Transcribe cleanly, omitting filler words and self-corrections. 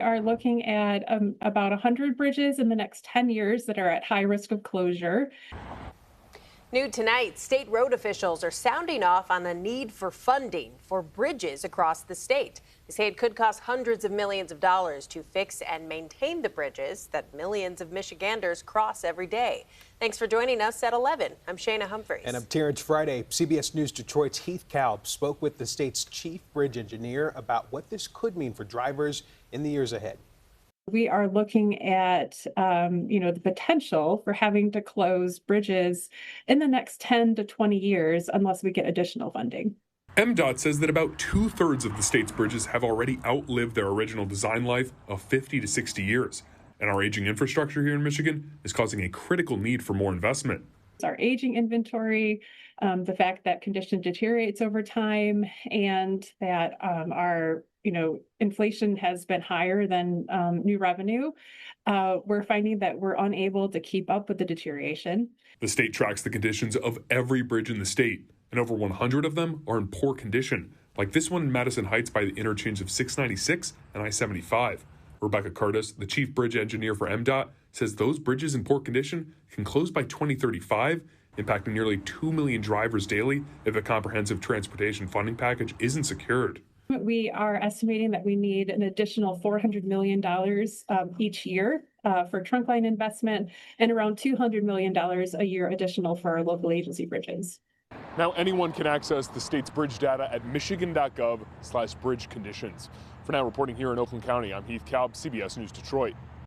Are looking at about 100 bridges in the next 10 years that are at high risk of closure. New tonight, state road officials are sounding off on the need for funding for bridges across the state. They say it could cost hundreds of millions of dollars to fix and maintain the bridges that millions of Michiganders cross every day. Thanks for joining us at 11. I'm Shayna Humphreys. And I'm Terrence Friday. CBS News Detroit's Heath Kalb spoke with the state's chief bridge engineer about what this could mean for drivers in the years ahead. We are looking at, the potential for having to close bridges in the next 10 to 20 years unless we get additional funding. MDOT says that about 2/3 of the state's bridges have already outlived their original design life of 50 to 60 years. And our aging infrastructure here in Michigan is causing a critical need for more investment. Our aging inventory, the fact that condition deteriorates over time, and that our inflation has been higher than new revenue. We're finding that we're unable to keep up with the deterioration. The state tracks the conditions of every bridge in the state, and over 100 of them are in poor condition, like this one in Madison Heights by the interchange of 696 and I-75. Rebecca Curtis, the chief bridge engineer for MDOT, says those bridges in poor condition can close by 2035, impacting nearly 2 million drivers daily if a comprehensive transportation funding package isn't secured. We are estimating that we need an additional $400 million each year for trunk line investment and around $200 million a year additional for our local agency bridges. Now anyone can access the state's bridge data at michigan.gov/bridge conditions. For now, reporting here in Oakland County, I'm Heath Kalb, CBS News Detroit.